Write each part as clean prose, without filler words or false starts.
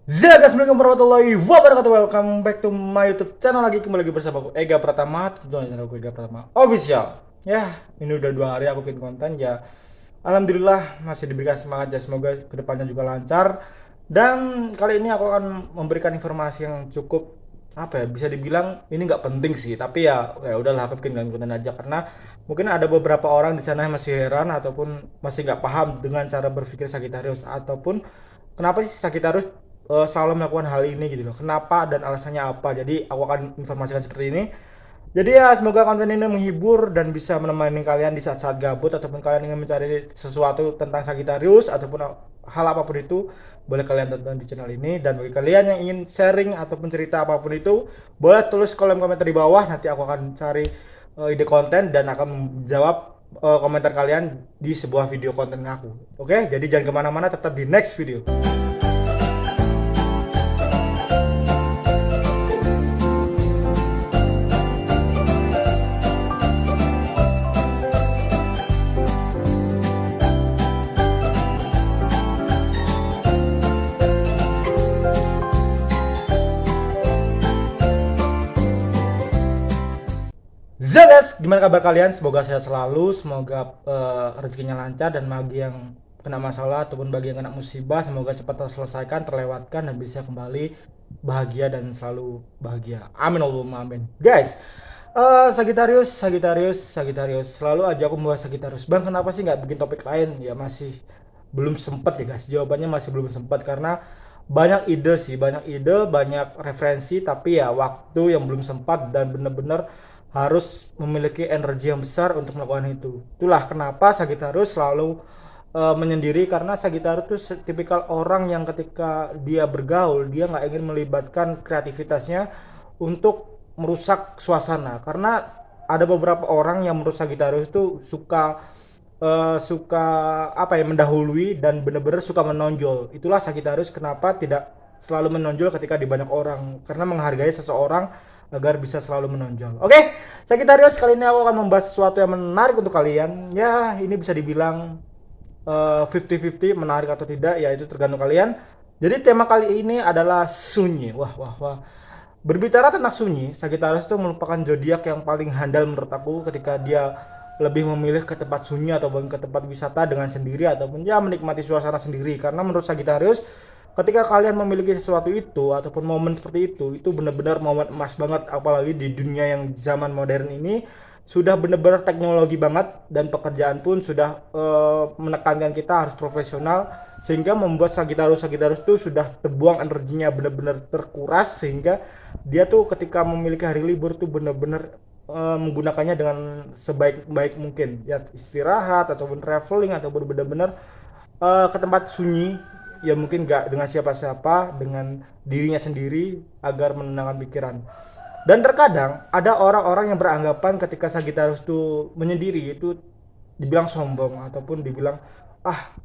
Assalamualaikum warahmatullahi wabarakatuh. Welcome back to my YouTube channel lagi. Kembali lagi bersama aku Ega Pratama. Tentunya channel aku Ega Pratama Official. Ya, ini udah 2 hari aku bikin konten ya. Alhamdulillah masih diberikan semangat ya. Semoga kedepannya juga lancar. Dan kali ini aku akan memberikan informasi yang cukup apa ya, bisa dibilang ini nggak penting sih, tapi ya udahlah, aku bikin konten aja karena mungkin ada beberapa orang di sana yang masih heran ataupun masih nggak paham dengan cara berpikir Sagittarius, ataupun kenapa sih Sagittarius selalu melakukan hal ini gitu loh. Kenapa dan alasannya apa? Jadi aku akan informasikan seperti ini. Jadi ya semoga konten ini menghibur dan bisa menemani kalian di saat-saat gabut, ataupun kalian ingin mencari sesuatu tentang Sagittarius ataupun hal apapun itu, boleh kalian tonton di channel ini. Dan bagi kalian yang ingin sharing ataupun cerita apapun itu, boleh tulis kolom komentar di bawah. Nanti aku akan cari ide konten dan akan menjawab komentar kalian di sebuah video konten aku. Oke, jadi jangan kemana-mana, tetap di next video. Guys, gimana kabar kalian? Semoga sehat selalu, semoga rezekinya lancar, dan bagi yang kena masalah ataupun bagi yang kena musibah, semoga cepat terselesaikan, terlewatkan, dan bisa kembali bahagia dan selalu bahagia. Amin Allahumma amin. Guys, Sagittarius, selalu aja aku membahas Sagittarius. Bang, kenapa sih nggak bikin topik lain? Ya masih belum sempat ya guys. Jawabannya masih belum sempat karena banyak ide sih, banyak referensi, tapi ya waktu yang belum sempat dan bener-bener harus memiliki energi yang besar untuk melakukan itu. Itulah kenapa Sagittarius selalu menyendiri, karena Sagittarius itu tipikal orang yang ketika dia bergaul, dia nggak ingin melibatkan kreativitasnya untuk merusak suasana. Karena ada beberapa orang yang menurut Sagittarius itu suka apa ya, mendahului dan benar-benar suka menonjol. Itulah Sagittarius kenapa tidak selalu menonjol ketika di banyak orang, karena menghargai seseorang agar bisa selalu menonjol. Oke, Sagittarius, kali ini aku akan membahas sesuatu yang menarik untuk kalian. Ya, ini bisa dibilang 50-50 menarik atau tidak, ya itu tergantung kalian. Jadi tema kali ini adalah sunyi. Wah. Berbicara tentang sunyi, Sagittarius itu merupakan zodiak yang paling handal menurut aku ketika dia lebih memilih ke tempat sunyi ataupun ke tempat wisata dengan sendiri, ataupun ya menikmati suasana sendiri. Karena menurut Sagittarius, ketika kalian memiliki sesuatu itu ataupun momen seperti itu benar-benar momen emas banget. Apalagi di dunia yang zaman modern ini sudah benar-benar teknologi banget, dan pekerjaan pun sudah menekankan kita harus profesional, sehingga membuat Sagittarius itu sudah terbuang energinya, benar-benar terkuras, sehingga dia tuh ketika memiliki hari libur tuh benar-benar menggunakannya dengan sebaik-baik mungkin, ya istirahat ataupun traveling ataupun benar-benar ke tempat sunyi, ya mungkin gak dengan siapa-siapa, dengan dirinya sendiri agar menenangkan pikiran. Dan terkadang ada orang-orang yang beranggapan ketika Sagittarius itu menyendiri itu dibilang sombong ataupun dibilang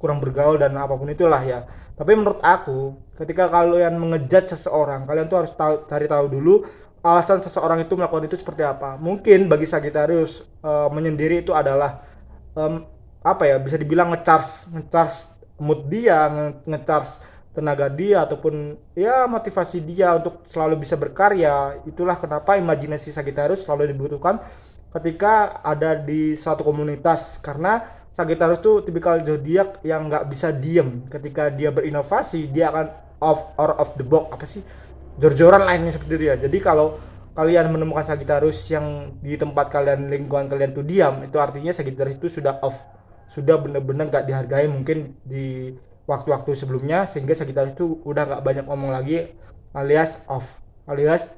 kurang bergaul dan apapun itulah ya. Tapi menurut aku, ketika kalian mengejat seseorang, kalian tuh harus cari tahu dulu alasan seseorang itu melakukan itu seperti apa. Mungkin bagi Sagittarius menyendiri itu adalah apa ya, bisa dibilang ngecharge mood dia, ngecharge tenaga dia, ataupun ya motivasi dia untuk selalu bisa berkarya. Itulah kenapa imajinasi Sagittarius selalu dibutuhkan ketika ada di suatu komunitas, karena Sagittarius itu tipikal zodiak yang nggak bisa diem. Ketika dia berinovasi, dia akan out of the box, apa sih, jor-joran lainnya seperti dia. Jadi kalau kalian menemukan Sagittarius yang di tempat kalian, lingkungan kalian tuh diam, itu artinya Sagittarius itu sudah off, sudah benar-benar nggak dihargai mungkin di waktu-waktu sebelumnya, sehingga Sagittarius itu udah nggak banyak ngomong lagi, alias off, alias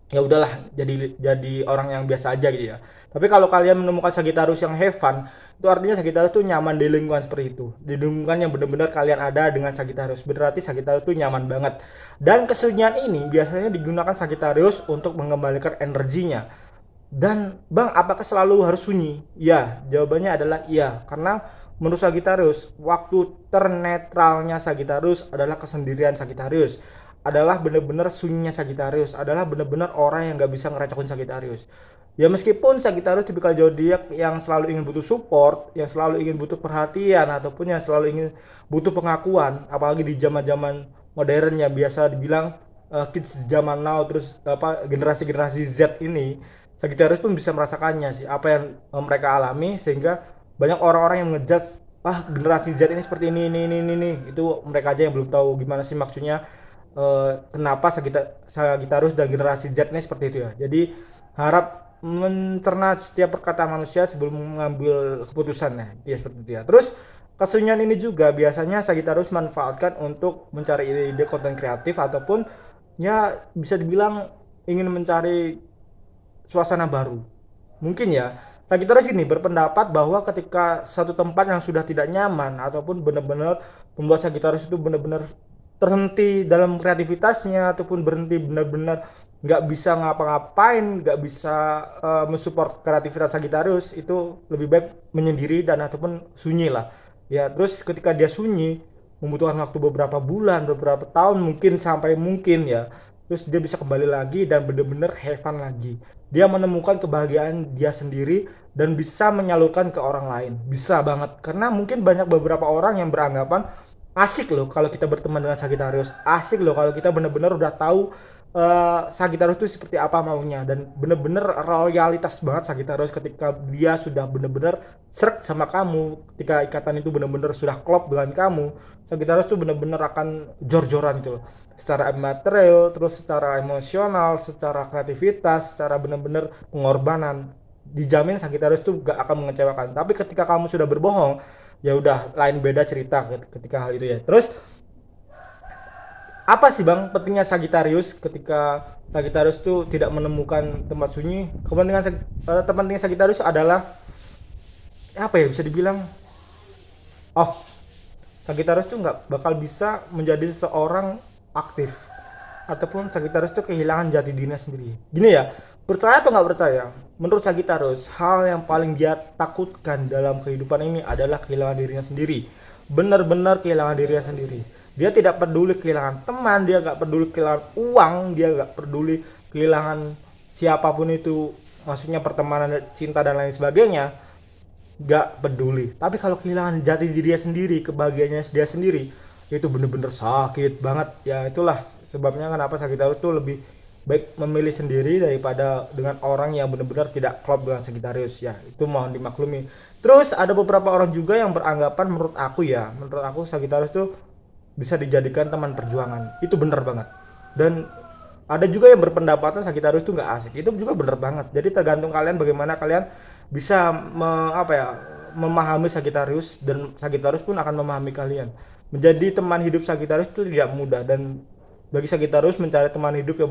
ya udahlah, jadi orang yang biasa aja gitu ya. Tapi kalau kalian menemukan Sagittarius yang have fun, itu artinya Sagittarius itu nyaman di lingkungan seperti itu, di lingkungan yang benar-benar kalian ada dengan Sagittarius, berarti Sagittarius itu nyaman banget. Dan kesunyian ini biasanya digunakan Sagittarius untuk mengembalikan energinya. Dan bang, apakah selalu harus sunyi? Ya, jawabannya adalah iya. Karena menurut Sagittarius, waktu ternetralnya Sagittarius adalah kesendirian Sagittarius, adalah benar-benar sunyinya Sagittarius, adalah benar-benar orang yang gak bisa ngerecokin Sagittarius. Ya meskipun Sagittarius tipikal zodiak yang selalu ingin butuh support, yang selalu ingin butuh perhatian, ataupun yang selalu ingin butuh pengakuan, apalagi di zaman-zaman modern ya, biasa dibilang kids zaman now, terus apa generasi-generasi Z ini, Sagittarius pun bisa merasakannya sih apa yang mereka alami, sehingga banyak orang-orang yang ngejudge, generasi Z ini seperti ini. Itu mereka aja yang belum tahu gimana sih maksudnya, kenapa Sagittarius dan generasi Z ini seperti itu ya. Jadi harap mencerna setiap perkataan manusia sebelum mengambil keputusan ya, ya seperti itu ya. Terus kesunyian ini juga biasanya Sagittarius manfaatkan untuk mencari ide-ide konten kreatif, ataupun ya bisa dibilang ingin mencari suasana baru. Mungkin ya, Sagittarius ini berpendapat bahwa ketika satu tempat yang sudah tidak nyaman, ataupun benar-benar membuat Sagittarius itu benar-benar terhenti dalam kreativitasnya, ataupun berhenti benar-benar nggak bisa ngapa-ngapain, nggak bisa mensupport kreativitas Sagittarius, itu lebih baik menyendiri dan ataupun sunyi lah. Ya, terus ketika dia sunyi, membutuhkan waktu beberapa bulan, beberapa tahun, mungkin ya. Terus dia bisa kembali lagi dan benar-benar have fun lagi. Dia menemukan kebahagiaan dia sendiri dan bisa menyalurkan ke orang lain. Bisa banget. Karena mungkin banyak beberapa orang yang beranggapan asik loh kalau kita berteman dengan Sagittarius. Asik loh kalau kita benar-benar udah tahu Sagittarius itu seperti apa maunya, dan bener-bener loyalitas banget Sagittarius ketika dia sudah bener-bener srek sama kamu, ketika ikatan itu bener-bener sudah klop dengan kamu. Sagittarius tuh bener-bener akan jor-joran gitu loh, secara material, terus secara emosional, secara kreativitas, secara bener-bener pengorbanan, dijamin Sagittarius tuh gak akan mengecewakan. Tapi ketika kamu sudah berbohong, ya udah lain beda cerita ketika hal itu ya. Terus apa sih bang pentingnya Sagittarius ketika Sagittarius tuh tidak menemukan tempat sunyi? Kepentingan Sagittarius adalah apa ya, bisa dibilang off. Sagittarius tuh nggak bakal bisa menjadi seseorang aktif, ataupun Sagittarius tuh kehilangan jati dirinya sendiri. Gini ya, percaya atau nggak percaya, menurut Sagittarius hal yang paling dia takutkan dalam kehidupan ini adalah kehilangan dirinya sendiri. Benar-benar kehilangan dirinya sendiri. Dia tidak peduli kehilangan teman, dia nggak peduli kehilangan uang, dia nggak peduli kehilangan siapapun itu, maksudnya pertemanan, cinta dan lain sebagainya, nggak peduli. Tapi kalau kehilangan jati dirinya sendiri, kebahagiaannya dia sendiri, itu bener-bener sakit banget. Ya itulah sebabnya kenapa Sagittarius itu lebih baik memilih sendiri daripada dengan orang yang benar-benar tidak klop dengan Sagittarius ya. Itu mohon dimaklumi. Terus ada beberapa orang juga yang beranggapan, menurut aku Sagittarius tuh bisa dijadikan teman perjuangan. Itu bener banget. Dan ada juga yang berpendapatan Sagittarius itu nggak asik. Itu juga bener banget. Jadi tergantung kalian bagaimana kalian bisa memahami Sagittarius, dan Sagittarius pun akan memahami kalian. Menjadi teman hidup Sagittarius itu tidak mudah, dan bagi Sagittarius mencari teman hidup yang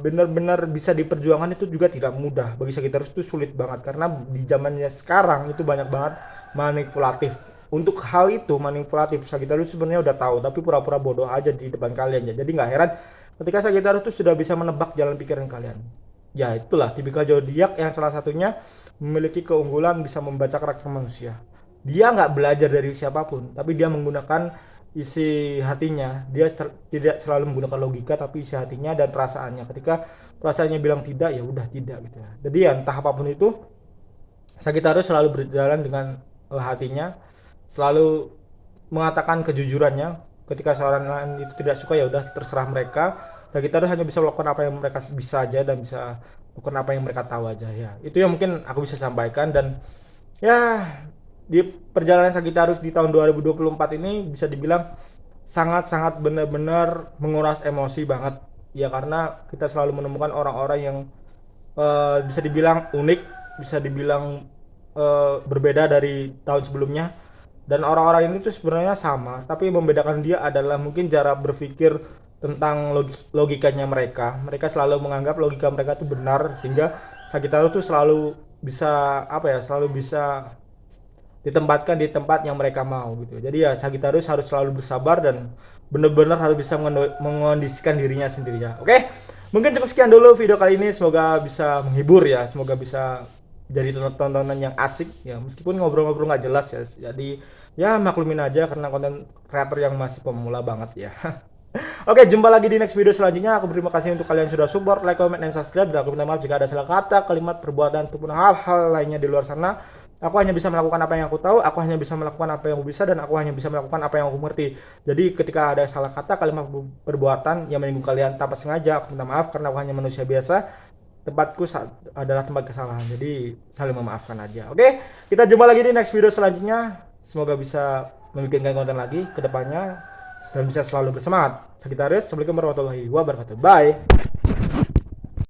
benar-benar bisa diperjuangkan itu juga tidak mudah. Bagi Sagittarius itu sulit banget, karena di zamannya sekarang itu banyak banget manipulatif. Untuk hal itu manipulatif Sagittarius sebenarnya udah tahu, tapi pura-pura bodoh aja di depan kalian ya. Jadi nggak heran ketika Sagittarius itu sudah bisa menebak jalan pikiran kalian. Ya itulah tipikal zodiak yang salah satunya memiliki keunggulan bisa membaca karakter manusia. Dia nggak belajar dari siapapun, tapi dia menggunakan isi hatinya. Dia tidak selalu menggunakan logika, tapi isi hatinya dan perasaannya. Ketika perasaannya bilang tidak, ya udah tidak gitu ya. Jadi ya entah apapun itu, Sagittarius selalu berjalan dengan hatinya, selalu mengatakan kejujurannya. Ketika seorang lain itu tidak suka, ya udah terserah mereka. Sagittarius hanya bisa melakukan apa yang mereka bisa aja, dan bisa melakukan apa yang mereka tahu aja ya. Itu yang mungkin aku bisa sampaikan. Dan ya di perjalanan Sagittarius di tahun 2024 ini bisa dibilang sangat-sangat benar-benar menguras emosi banget ya, karena kita selalu menemukan orang-orang yang bisa dibilang unik, bisa dibilang berbeda dari tahun sebelumnya. Dan orang-orang ini tuh sebenarnya sama, tapi yang membedakan dia adalah mungkin cara berpikir tentang logikanya mereka. Mereka selalu menganggap logika mereka itu benar, sehingga Sagittarius tuh selalu bisa selalu bisa ditempatkan di tempat yang mereka mau gitu. Jadi ya Sagittarius harus selalu bersabar dan benar-benar harus bisa mengondisikan dirinya sendiri ya. Oke, mungkin cukup sekian dulu video kali ini. Semoga bisa menghibur ya, semoga bisa jadi tontonan yang asik ya, meskipun ngobrol-ngobrol nggak jelas ya. Jadi ya maklumin aja karena konten kreator yang masih pemula banget ya. Oke, jumpa lagi di next video selanjutnya. Aku berterima kasih untuk kalian sudah support, like, comment, dan subscribe. Dan aku minta maaf jika ada salah kata, kalimat, perbuatan, ataupun hal-hal lainnya di luar sana. Aku hanya bisa melakukan apa yang aku tahu, aku hanya bisa melakukan apa yang aku bisa, dan aku hanya bisa melakukan apa yang aku mengerti. Jadi ketika ada salah kata, kalimat, perbuatan yang menyinggung kalian tanpa sengaja, aku minta maaf karena aku hanya manusia biasa. Tempatku adalah tempat kesalahan. Jadi saling memaafkan aja. Oke, kita jumpa lagi di next video selanjutnya. Semoga bisa membuat konten lagi ke depannya dan bisa selalu bersemangat. Sagitarius, assalamualaikum warahmatullahi wabarakatuh. Bye.